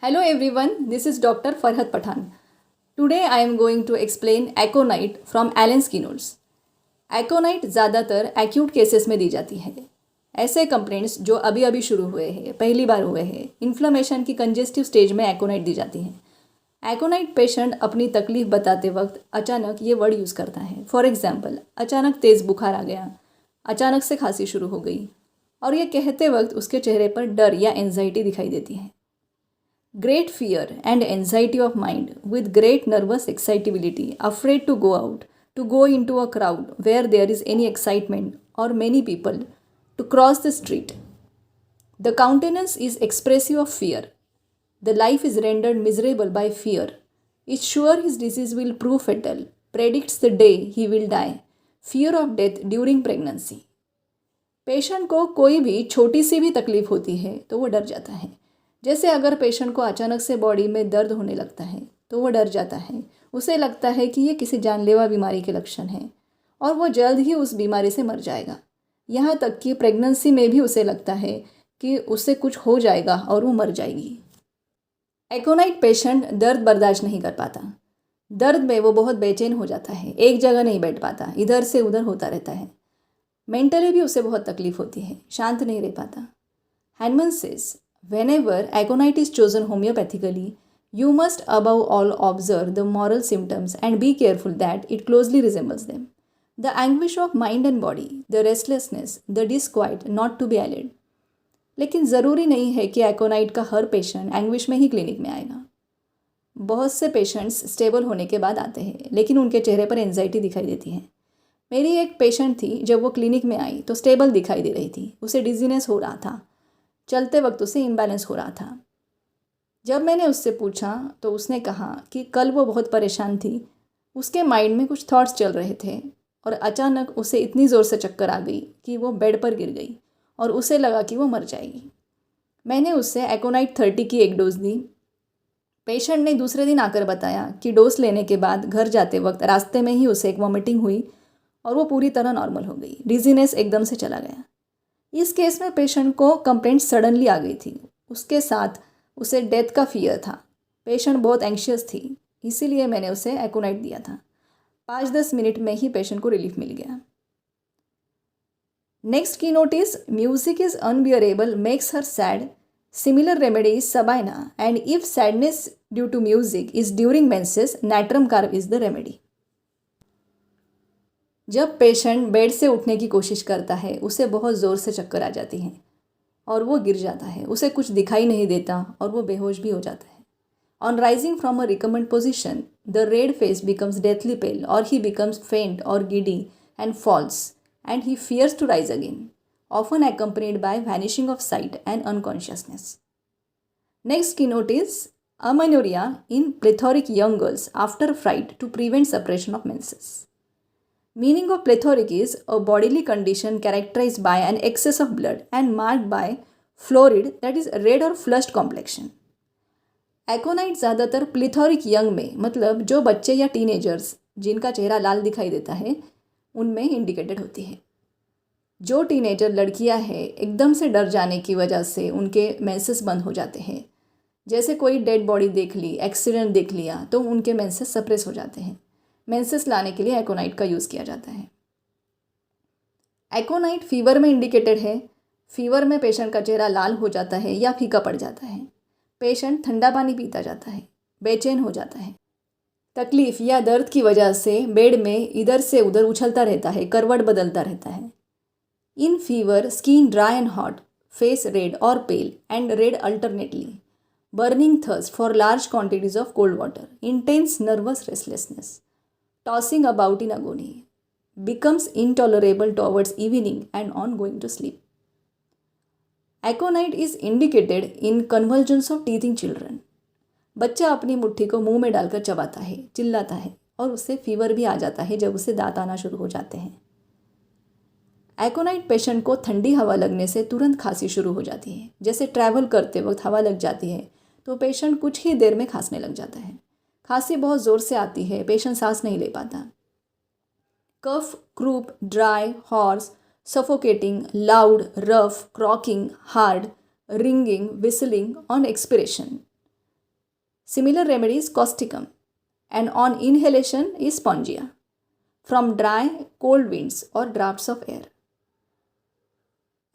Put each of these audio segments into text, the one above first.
Hello everyone, this is Dr. Farhat Pathan. Today I am going to explain Aconite from Allen's keynotes. Aconite ज़्यादातर acute cases में दी जाती है। ऐसे complaints जो अभी अभी शुरू हुए हैं, पहली बार हुए हैं, इन्फ्लेमेशन की कंजेस्टिव स्टेज में एकोनाइट दी जाती है। एकोनाइट पेशेंट अपनी तकलीफ बताते वक्त अचानक ये वर्ड यूज़ करता है। फॉर एग्जाम्पल, अचानक तेज़ बुखार आ गया, अचानक से खांसी शुरू हो गई, और ये कहते वक्त उसके चेहरे पर डर या एंजाइटी दिखाई देती है। Great fear and anxiety of mind, with great nervous excitability, afraid to go out, to go into a crowd where there is any excitement or many people, to cross the street. The countenance is expressive of fear. The life is rendered miserable by fear. Is sure his disease will prove fatal, predicts the day he will die, fear of death during pregnancy. Patient को कोई भी छोटी सी भी तकलीफ होती है तो वो डर जाता है। जैसे अगर पेशेंट को अचानक से बॉडी में दर्द होने लगता है तो वो डर जाता है। उसे लगता है कि ये किसी जानलेवा बीमारी के लक्षण हैं और वो जल्द ही उस बीमारी से मर जाएगा। यहाँ तक कि प्रेगनेंसी में भी उसे लगता है कि उससे कुछ हो जाएगा और वो मर जाएगी। एकोनाइट पेशेंट दर्द बर्दाश्त नहीं कर पाता। दर्द में वो बहुत बेचैन हो जाता है, एक जगह नहीं बैठ पाता, इधर से उधर होता रहता है। मेंटली भी उसे बहुत तकलीफ होती है, शांत नहीं रह पाता। Hahnemann says, whenever aconite is chosen homeopathically, you must above all observe the moral symptoms and be careful that it closely resembles them. The anguish of mind and body, the restlessness, the disquiet not to be allayed. लेकिन ज़रूरी नहीं है कि एकोनाइट का हर patient anguish में ही clinic में आएगा। बहुत से पेशेंट्स स्टेबल होने के बाद आते हैं लेकिन उनके चेहरे पर एंजाइटी दिखाई देती है। मेरी एक पेशेंट थी, जब वो क्लिनिक में आई तो स्टेबल दिखाई दे रही थी, उसे डिजीनेस हो रहा था, चलते वक्त उसे इम्बैलेंस हो रहा था। जब मैंने उससे पूछा तो उसने कहा कि कल वो बहुत परेशान थी, उसके माइंड में कुछ थॉट्स चल रहे थे और अचानक उसे इतनी ज़ोर से चक्कर आ गई कि वो बेड पर गिर गई और उसे लगा कि वो मर जाएगी। मैंने उससे एकोनाइट 30 की एक डोज दी। पेशेंट ने दूसरे दिन आकर बताया कि डोज लेने के बाद घर जाते वक्त रास्ते में ही उसे एक वॉमिटिंग हुई और वो पूरी तरह नॉर्मल हो गई, डिजीनेस एकदम से चला गया। इस केस में पेशेंट को कंप्लेंट सडनली आ गई थी, उसके साथ उसे डेथ का फियर था। पेशेंट बहुत एंशियस थी, इसीलिए मैंने उसे एकोनाइट दिया था। 5-10 मिनट में ही पेशेंट को रिलीफ मिल गया। Next key note is, music is unbearable makes her sad, similar remedy is Sabina, and if sadness due to music is during menses, natrum carb is the remedy. जब patient bed से उठने की कोशिश करता है उसे बहुत ज़ोर से चक्कर आ जाती है और वो गिर जाता है, उसे कुछ दिखाई नहीं देता और वो बेहोश भी हो जाता है। On rising from a recumbent position, the red face becomes deathly pale और ही बिकम्स फेंट और giddy and falls and he fears to rise again, often accompanied by vanishing of sight and unconsciousness. Next keynote is amenorrhea in plethoric young girls after fright to prevent suppression of menses. Meaning of plethoric is a bodily condition characterized by an excess of blood and marked by florid, that is red or flushed complexion. एकोनाइट ज़्यादातर प्लिथोरिक young में, मतलब जो बच्चे या teenagers जिनका चेहरा लाल दिखाई देता है, उनमें इंडिकेटेड होती है। जो टीनेजर लड़कियां हैं, एकदम से डर जाने की वजह से उनके मेंसेस बंद हो जाते हैं। जैसे कोई डेड बॉडी देख ली, एक्सीडेंट देख लिया, तो उनके मेंसेस सप्रेस हो जाते हैं। मेंसेस लाने के लिए एकोनाइट का यूज़ किया जाता है। एकोनाइट फीवर में इंडिकेटेड है। फीवर में पेशेंट का चेहरा लाल हो जाता है या फीका पड़ जाता है। पेशेंट ठंडा पानी पीता जाता है, बेचैन हो जाता है। तकलीफ या दर्द की वजह से बेड में इधर से उधर उछलता रहता है, करवट बदलता रहता है। In fever, skin dry and hot, face red और pale and red alternately, burning thirst for large quantities of cold water, intense nervous restlessness, tossing about in agony, becomes intolerable towards evening and on going to sleep. Aconite is indicated in convulsions of teething children. बच्चा अपनी मुट्ठी को मुंह में डालकर चबाता है, चिल्लाता है और उससे फीवर भी आ जाता है जब उसे दांत आना शुरू हो जाते हैं। एकोनाइट पेशेंट को ठंडी हवा लगने से तुरंत खांसी शुरू हो जाती है। जैसे ट्रैवल करते वक्त हवा लग जाती है तो पेशेंट कुछ ही देर में खांसने लग जाता है। खांसी बहुत ज़ोर से आती है, पेशेंट सांस नहीं ले पाता। Cough, croup, dry, hoarse, suffocating, loud, rough, croaking, hard, ringing, whistling on expiration. Similar remedy is causticum, and on inhalation is spongia from dry, cold winds or drafts of air.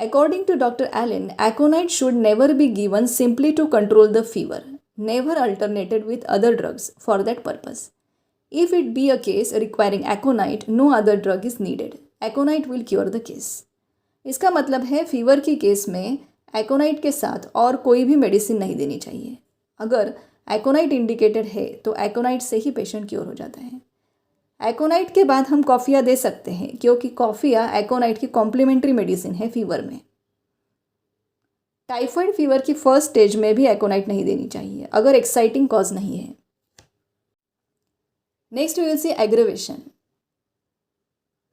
According to Dr. Allen, aconite should never be given simply to control the fever, never alternated with other drugs for that purpose. If it be a case requiring aconite, no other drug is needed. Aconite will cure the case. इसका मतलब है fever की case में एकोनाइट के साथ और कोई भी मेडिसिन नहीं देनी चाहिए. अगर एकोनाइट इंडिकेटेड है तो एकोनाइट से ही पेशेंट क्योर हो जाता है. एकोनाइट के बाद हम कॉफिया दे सकते हैं क्योंकि कॉफिया एकोनाइट की कॉम्प्लीमेंट्री मेडिसिन है फीवर में. टाइफाइड फीवर की फर्स्ट स्टेज में भी एकोनाइट नहीं देनी चाहिए अगर एक्साइटिंग कॉज नहीं है. Next we will see aggravation.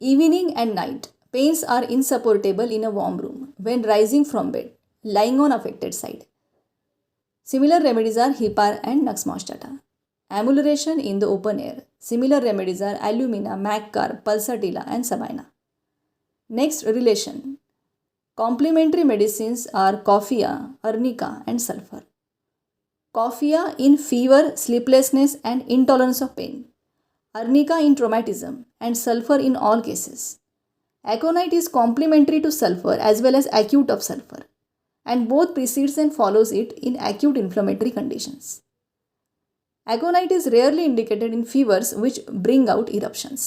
Evening and night pains are insupportable in a warm room when rising from bed, lying on affected side. Similar remedies are Hepar and Nux moscata. Amelioration in the open air. Similar remedies are Alumina, Maccar, Pulsatilla and Sabina. Next, relation. Complementary medicines are Coffea, Arnica and Sulfur. Coffea in fever, sleeplessness and intolerance of pain. Arnica in traumatism and Sulfur in all cases. Aconite is complementary to sulfur as well as acute of sulfur, and both precedes and follows it in acute inflammatory conditions. Aconite is rarely indicated in fevers which bring out eruptions.